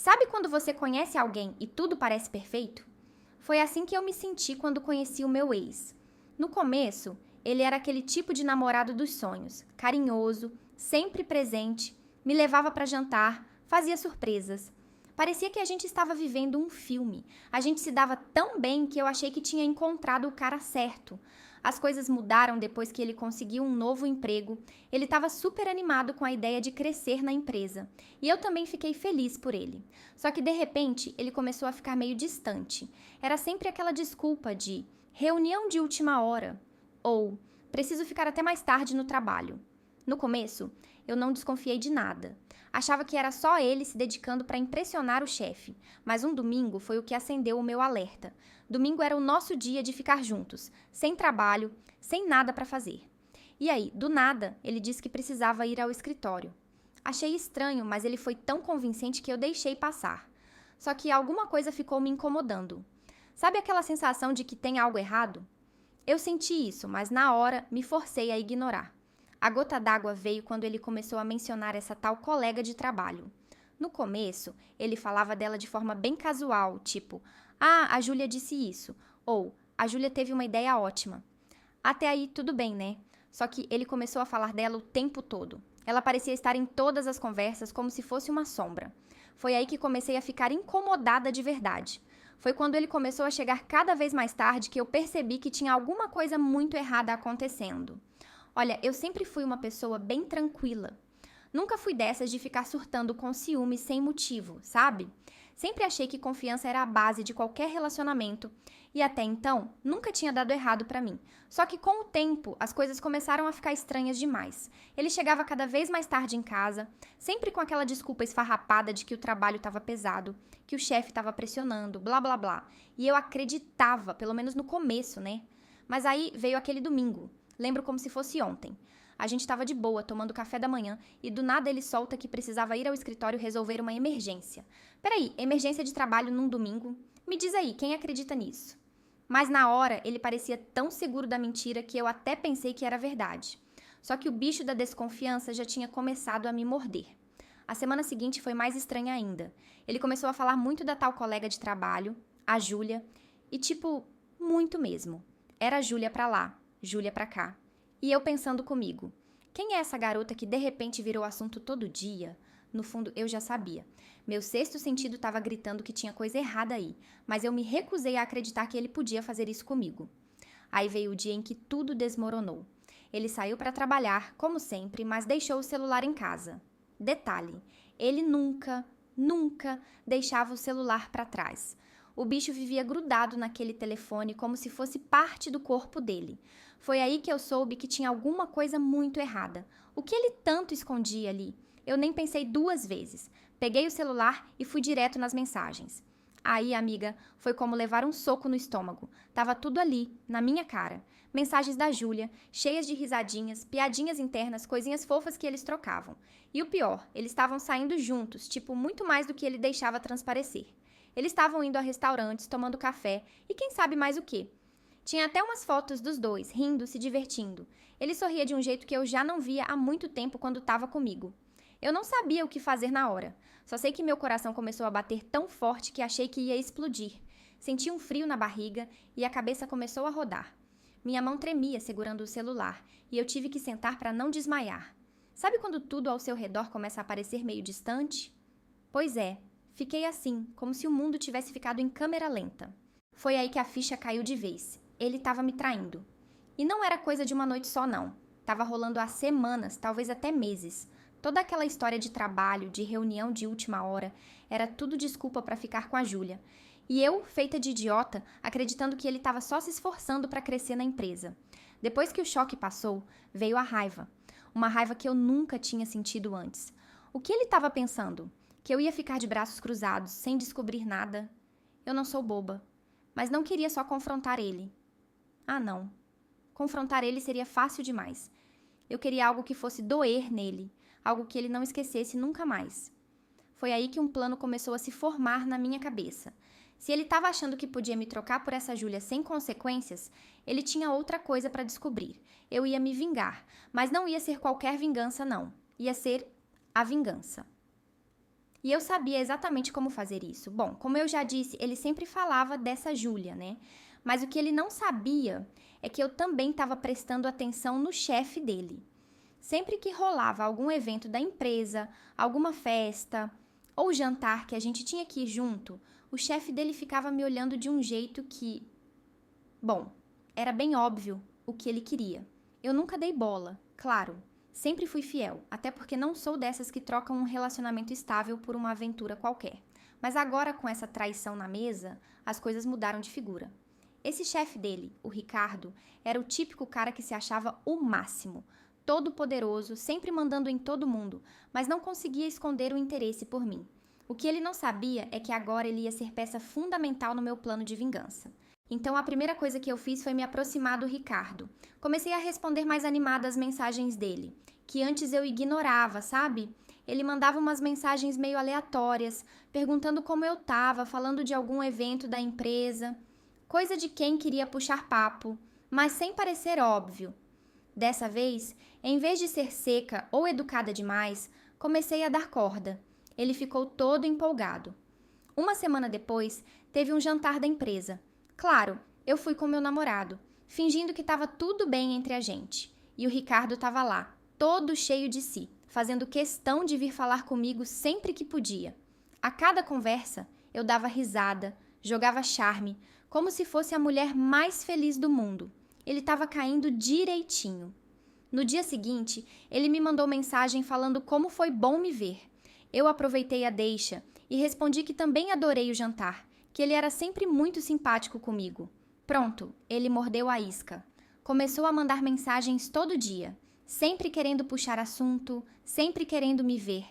Sabe quando você conhece alguém e tudo parece perfeito? Foi assim que eu me senti quando conheci o meu ex. No começo, ele era aquele tipo de namorado dos sonhos, carinhoso, sempre presente, me levava para jantar, fazia surpresas. Parecia que a gente estava vivendo um filme. A gente se dava tão bem que eu achei que tinha encontrado o cara certo. As coisas mudaram depois que ele conseguiu um novo emprego. Ele estava super animado com a ideia de crescer na empresa. E eu também fiquei feliz por ele. Só que de repente ele começou a ficar meio distante. Era sempre aquela desculpa de reunião de última hora ou preciso ficar até mais tarde no trabalho. No começo, eu não desconfiei de nada. Achava que era só ele se dedicando para impressionar o chefe, mas um domingo foi o que acendeu o meu alerta. Domingo era o nosso dia de ficar juntos, sem trabalho, sem nada para fazer. E aí, do nada, ele disse que precisava ir ao escritório. Achei estranho, mas ele foi tão convincente que eu deixei passar. Só que alguma coisa ficou me incomodando. Sabe aquela sensação de que tem algo errado? Eu senti isso, mas na hora me forcei a ignorar. A gota d'água veio quando ele começou a mencionar essa tal colega de trabalho. No começo, ele falava dela de forma bem casual, tipo, a Júlia disse isso, ou a Júlia teve uma ideia ótima. Até aí tudo bem, né? Só que ele começou a falar dela o tempo todo. Ela parecia estar em todas as conversas como se fosse uma sombra. Foi aí que comecei a ficar incomodada de verdade. Foi quando ele começou a chegar cada vez mais tarde que eu percebi que tinha alguma coisa muito errada acontecendo. Olha, eu sempre fui uma pessoa bem tranquila. Nunca fui dessas de ficar surtando com ciúme sem motivo, sabe? Sempre achei que confiança era a base de qualquer relacionamento e até então nunca tinha dado errado pra mim. Só que com o tempo as coisas começaram a ficar estranhas demais. Ele chegava cada vez mais tarde em casa, sempre com aquela desculpa esfarrapada de que o trabalho estava pesado, que o chefe estava pressionando, blá blá blá. E eu acreditava, pelo menos no começo, né? Mas aí veio aquele domingo. Lembro como se fosse ontem. A gente estava de boa, tomando café da manhã, e do nada ele solta que precisava ir ao escritório resolver uma emergência. Peraí, emergência de trabalho num domingo? Me diz aí, quem acredita nisso? Mas na hora, ele parecia tão seguro da mentira que eu até pensei que era verdade. Só que o bicho da desconfiança já tinha começado a me morder. A semana seguinte foi mais estranha ainda. Ele começou a falar muito da tal colega de trabalho, a Júlia, e tipo, muito mesmo. Era a Júlia pra lá, Júlia pra cá. E eu pensando comigo, quem é essa garota que de repente virou assunto todo dia? No fundo, eu já sabia. Meu sexto sentido estava gritando que tinha coisa errada aí, mas eu me recusei a acreditar que ele podia fazer isso comigo. Aí veio o dia em que tudo desmoronou. Ele saiu para trabalhar, como sempre, mas deixou o celular em casa. Detalhe, ele nunca deixava o celular para trás. O bicho vivia grudado naquele telefone como se fosse parte do corpo dele. Foi aí que eu soube que tinha alguma coisa muito errada. O que ele tanto escondia ali? Eu nem pensei duas vezes. Peguei o celular e fui direto nas mensagens. Aí, amiga, foi como levar um soco no estômago. Tava tudo ali, na minha cara. Mensagens da Júlia, cheias de risadinhas, piadinhas internas, coisinhas fofas que eles trocavam. E o pior, eles estavam saindo juntos, tipo, muito mais do que ele deixava transparecer. Eles estavam indo a restaurantes, tomando café e quem sabe mais o quê. Tinha até umas fotos dos dois, rindo, se divertindo. Ele sorria de um jeito que eu já não via há muito tempo quando estava comigo. Eu não sabia o que fazer na hora. Só sei que meu coração começou a bater tão forte que achei que ia explodir. Senti um frio na barriga e a cabeça começou a rodar. Minha mão tremia segurando o celular e eu tive que sentar para não desmaiar. Sabe quando tudo ao seu redor começa a parecer meio distante? Pois é. Fiquei assim, como se o mundo tivesse ficado em câmera lenta. Foi aí que a ficha caiu de vez. Ele estava me traindo. E não era coisa de uma noite só, não. Tava rolando há semanas, talvez até meses. Toda aquela história de trabalho, de reunião de última hora, era tudo desculpa para ficar com a Júlia. E eu, feita de idiota, acreditando que ele estava só se esforçando para crescer na empresa. Depois que o choque passou, veio a raiva. Uma raiva que eu nunca tinha sentido antes. O que ele estava pensando? Que eu ia ficar de braços cruzados, sem descobrir nada? Eu não sou boba. Mas não queria só confrontar ele. Ah, não. Confrontar ele seria fácil demais. Eu queria algo que fosse doer nele, algo que ele não esquecesse nunca mais. Foi aí que um plano começou a se formar na minha cabeça. Se ele estava achando que podia me trocar por essa Júlia sem consequências, ele tinha outra coisa para descobrir. Eu ia me vingar, mas não ia ser qualquer vingança, não. Ia ser a vingança. E eu sabia exatamente como fazer isso. Bom, como eu já disse, ele sempre falava dessa Júlia, né? Mas o que ele não sabia é que eu também estava prestando atenção no chefe dele. Sempre que rolava algum evento da empresa, alguma festa ou jantar que a gente tinha que ir junto, o chefe dele ficava me olhando de um jeito que, bom, era bem óbvio o que ele queria. Eu nunca dei bola, claro. Sempre fui fiel, até porque não sou dessas que trocam um relacionamento estável por uma aventura qualquer. Mas agora, com essa traição na mesa, as coisas mudaram de figura. Esse chefe dele, o Ricardo, era o típico cara que se achava o máximo, todo poderoso, sempre mandando em todo mundo, mas não conseguia esconder o interesse por mim. O que ele não sabia é que agora ele ia ser peça fundamental no meu plano de vingança. Então a primeira coisa que eu fiz foi me aproximar do Ricardo. Comecei a responder mais animada as mensagens dele, que antes eu ignorava, sabe? Ele mandava umas mensagens meio aleatórias, perguntando como eu tava, falando de algum evento da empresa, coisa de quem queria puxar papo, mas sem parecer óbvio. Dessa vez, em vez de ser seca ou educada demais, comecei a dar corda. Ele ficou todo empolgado. Uma semana depois, teve um jantar da empresa. Claro, eu fui com meu namorado, fingindo que estava tudo bem entre a gente. E o Ricardo estava lá, todo cheio de si, fazendo questão de vir falar comigo sempre que podia. A cada conversa, eu dava risada, jogava charme, como se fosse a mulher mais feliz do mundo. Ele estava caindo direitinho. No dia seguinte, ele me mandou mensagem falando como foi bom me ver. Eu aproveitei a deixa e respondi que também adorei o jantar, que ele era sempre muito simpático comigo. Pronto, ele mordeu a isca. Começou a mandar mensagens todo dia, sempre querendo puxar assunto, sempre querendo me ver.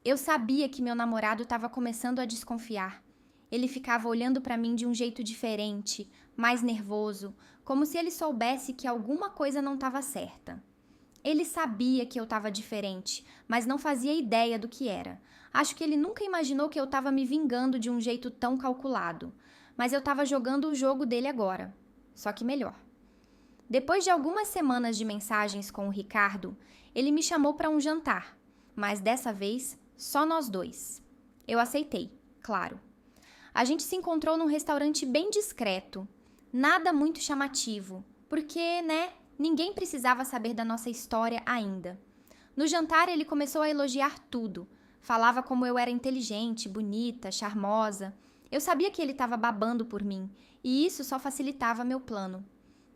Eu sabia que meu namorado estava começando a desconfiar. Ele ficava olhando para mim de um jeito diferente, mais nervoso, como se ele soubesse que alguma coisa não estava certa. Ele sabia que eu estava diferente, mas não fazia ideia do que era. Acho que ele nunca imaginou que eu estava me vingando de um jeito tão calculado. Mas eu estava jogando o jogo dele agora, só que melhor. Depois de algumas semanas de mensagens com o Ricardo, ele me chamou para um jantar, mas dessa vez só nós dois. Eu aceitei, claro. A gente se encontrou num restaurante bem discreto, nada muito chamativo, porque, né, ninguém precisava saber da nossa história ainda. No jantar ele começou a elogiar tudo, falava como eu era inteligente, bonita, charmosa. Eu sabia que ele estava babando por mim, e isso só facilitava meu plano.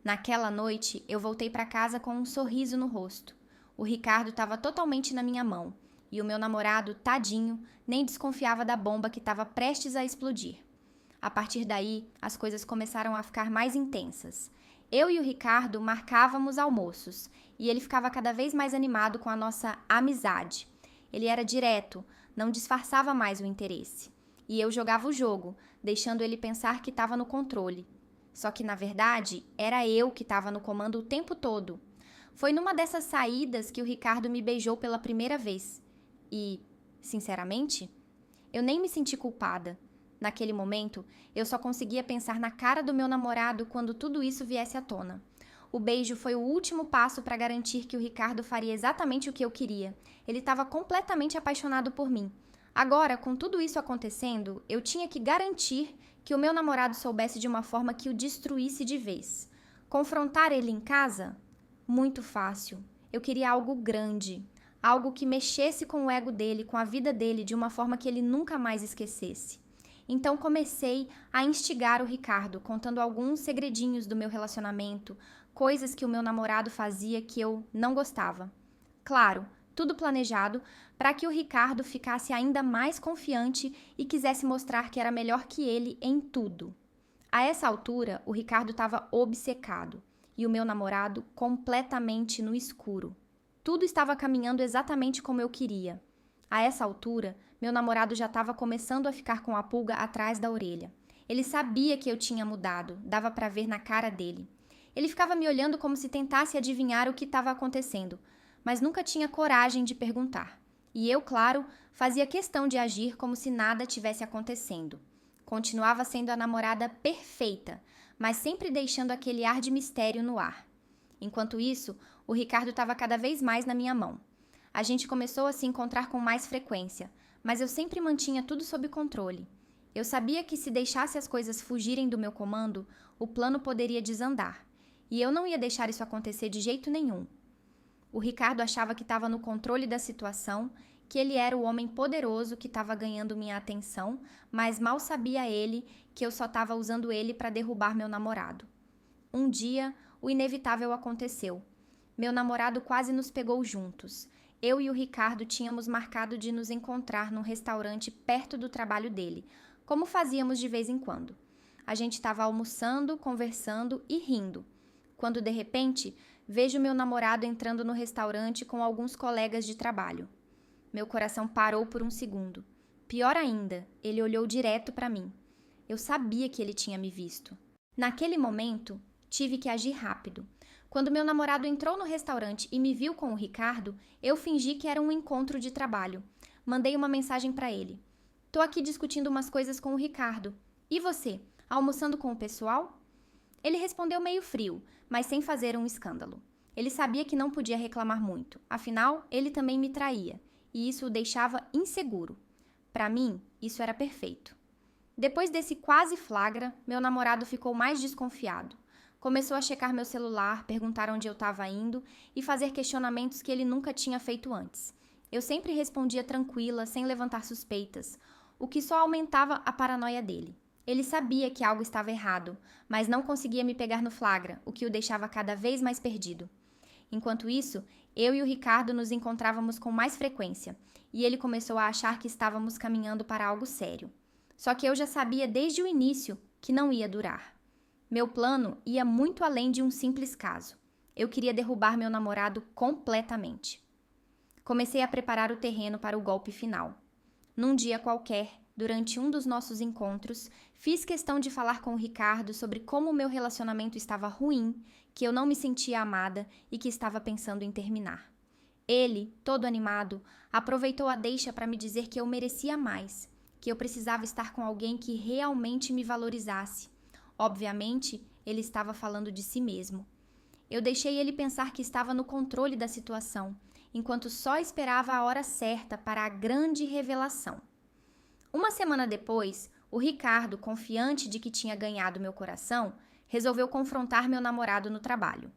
Naquela noite, eu voltei para casa com um sorriso no rosto. O Ricardo estava totalmente na minha mão, e o meu namorado, tadinho, nem desconfiava da bomba que estava prestes a explodir. A partir daí, as coisas começaram a ficar mais intensas. Eu e o Ricardo marcávamos almoços, e ele ficava cada vez mais animado com a nossa amizade. Ele era direto, não disfarçava mais o interesse. E eu jogava o jogo, deixando ele pensar que estava no controle. Só que, na verdade, era eu que estava no comando o tempo todo. Foi numa dessas saídas que o Ricardo me beijou pela primeira vez. E, sinceramente, eu nem me senti culpada. Naquele momento, eu só conseguia pensar na cara do meu namorado quando tudo isso viesse à tona. O beijo foi o último passo para garantir que o Ricardo faria exatamente o que eu queria. Ele estava completamente apaixonado por mim. Agora, com tudo isso acontecendo, eu tinha que garantir que o meu namorado soubesse de uma forma que o destruísse de vez. Confrontar ele em casa? Muito fácil. Eu queria algo grande. Algo que mexesse com o ego dele, com a vida dele, de uma forma que ele nunca mais esquecesse. Então comecei a instigar o Ricardo, contando alguns segredinhos do meu relacionamento, coisas que o meu namorado fazia que eu não gostava. Claro, tudo planejado para que o Ricardo ficasse ainda mais confiante e quisesse mostrar que era melhor que ele em tudo. A essa altura, o Ricardo estava obcecado e o meu namorado completamente no escuro. Tudo estava caminhando exatamente como eu queria. A essa altura, meu namorado já estava começando a ficar com a pulga atrás da orelha. Ele sabia que eu tinha mudado, dava para ver na cara dele. Ele ficava me olhando como se tentasse adivinhar o que estava acontecendo, mas nunca tinha coragem de perguntar. E eu, claro, fazia questão de agir como se nada tivesse acontecendo. Continuava sendo a namorada perfeita, mas sempre deixando aquele ar de mistério no ar. Enquanto isso, o Ricardo estava cada vez mais na minha mão. A gente começou a se encontrar com mais frequência, mas eu sempre mantinha tudo sob controle. Eu sabia que se deixasse as coisas fugirem do meu comando, o plano poderia desandar, e eu não ia deixar isso acontecer de jeito nenhum. O Ricardo achava que estava no controle da situação, que ele era o homem poderoso que estava ganhando minha atenção, mas mal sabia ele que eu só estava usando ele para derrubar meu namorado. Um dia, o inevitável aconteceu. Meu namorado quase nos pegou juntos. Eu e o Ricardo tínhamos marcado de nos encontrar num restaurante perto do trabalho dele, como fazíamos de vez em quando. A gente estava almoçando, conversando e rindo, quando de repente vejo meu namorado entrando no restaurante com alguns colegas de trabalho. Meu coração parou por um segundo. Pior ainda, ele olhou direto para mim. Eu sabia que ele tinha me visto. Naquele momento, tive que agir rápido. Quando meu namorado entrou no restaurante e me viu com o Ricardo, eu fingi que era um encontro de trabalho. Mandei uma mensagem para ele. Tô aqui discutindo umas coisas com o Ricardo. E você, almoçando com o pessoal? Ele respondeu meio frio, mas sem fazer um escândalo. Ele sabia que não podia reclamar muito, afinal, ele também me traía, e isso o deixava inseguro. Para mim, isso era perfeito. Depois desse quase flagra, meu namorado ficou mais desconfiado. Começou a checar meu celular, perguntar onde eu estava indo e fazer questionamentos que ele nunca tinha feito antes. Eu sempre respondia tranquila, sem levantar suspeitas, o que só aumentava a paranoia dele. Ele sabia que algo estava errado, mas não conseguia me pegar no flagra, o que o deixava cada vez mais perdido. Enquanto isso, eu e o Ricardo nos encontrávamos com mais frequência, e ele começou a achar que estávamos caminhando para algo sério. Só que eu já sabia desde o início que não ia durar. Meu plano ia muito além de um simples caso. Eu queria derrubar meu namorado completamente. Comecei a preparar o terreno para o golpe final. Num dia qualquer, durante um dos nossos encontros, fiz questão de falar com o Ricardo sobre como o meu relacionamento estava ruim, que eu não me sentia amada e que estava pensando em terminar. Ele, todo animado, aproveitou a deixa para me dizer que eu merecia mais, que eu precisava estar com alguém que realmente me valorizasse. Obviamente, ele estava falando de si mesmo. Eu deixei ele pensar que estava no controle da situação, enquanto só esperava a hora certa para a grande revelação. Uma semana depois, o Ricardo, confiante de que tinha ganhado meu coração, resolveu confrontar meu namorado no trabalho.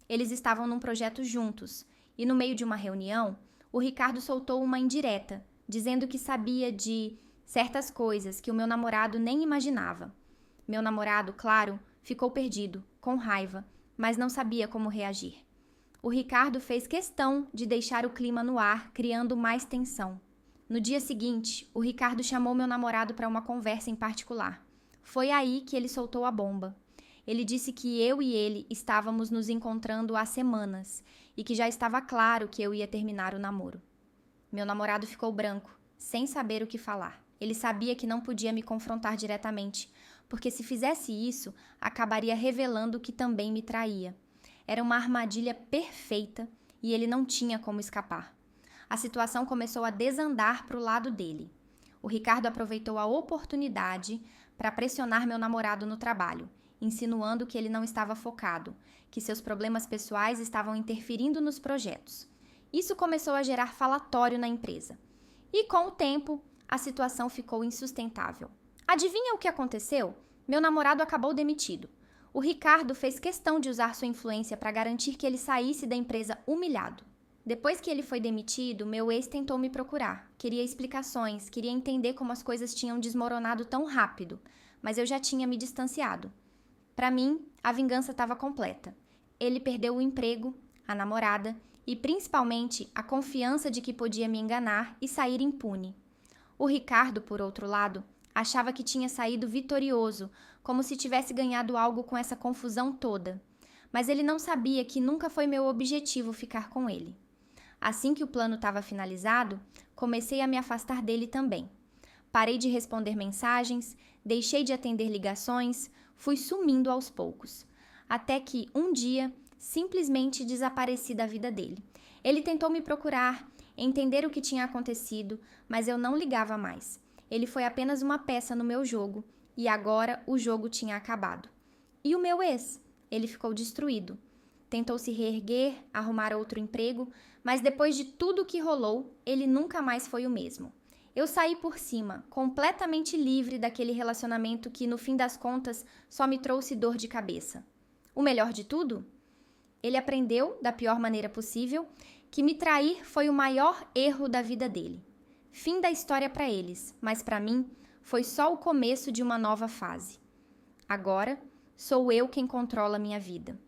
Eles estavam num projeto juntos, e no meio de uma reunião, o Ricardo soltou uma indireta, dizendo que sabia de certas coisas que o meu namorado nem imaginava. Meu namorado, claro, ficou perdido, com raiva, mas não sabia como reagir. O Ricardo fez questão de deixar o clima no ar, criando mais tensão. No dia seguinte, o Ricardo chamou meu namorado para uma conversa em particular. Foi aí que ele soltou a bomba. Ele disse que eu e ele estávamos nos encontrando há semanas e que já estava claro que eu ia terminar o namoro. Meu namorado ficou branco, sem saber o que falar. Ele sabia que não podia me confrontar diretamente, porque se fizesse isso, acabaria revelando que também me traía. Era uma armadilha perfeita e ele não tinha como escapar. A situação começou a desandar para o lado dele. O Ricardo aproveitou a oportunidade para pressionar meu namorado no trabalho, insinuando que ele não estava focado, que seus problemas pessoais estavam interferindo nos projetos. Isso começou a gerar falatório na empresa. E com o tempo, a situação ficou insustentável. Adivinha o que aconteceu? Meu namorado acabou demitido. O Ricardo fez questão de usar sua influência para garantir que ele saísse da empresa humilhado. Depois que ele foi demitido, meu ex tentou me procurar. Queria explicações, queria entender como as coisas tinham desmoronado tão rápido, mas eu já tinha me distanciado. Para mim, a vingança estava completa. Ele perdeu o emprego, a namorada e, principalmente, a confiança de que podia me enganar e sair impune. O Ricardo, por outro lado, achava que tinha saído vitorioso, como se tivesse ganhado algo com essa confusão toda. Mas ele não sabia que nunca foi meu objetivo ficar com ele. Assim que o plano estava finalizado, comecei a me afastar dele também. Parei de responder mensagens, deixei de atender ligações, fui sumindo aos poucos. Até que, um dia, simplesmente desapareci da vida dele. Ele tentou me procurar, entender o que tinha acontecido, mas eu não ligava mais. Ele foi apenas uma peça no meu jogo, e agora o jogo tinha acabado. E o meu ex? Ele ficou destruído. Tentou se reerguer, arrumar outro emprego, mas depois de tudo que rolou, ele nunca mais foi o mesmo. Eu saí por cima, completamente livre daquele relacionamento que, no fim das contas, só me trouxe dor de cabeça. O melhor de tudo? Ele aprendeu, da pior maneira possível, que me trair foi o maior erro da vida dele. Fim da história para eles, mas para mim foi só o começo de uma nova fase. Agora, sou eu quem controla minha vida.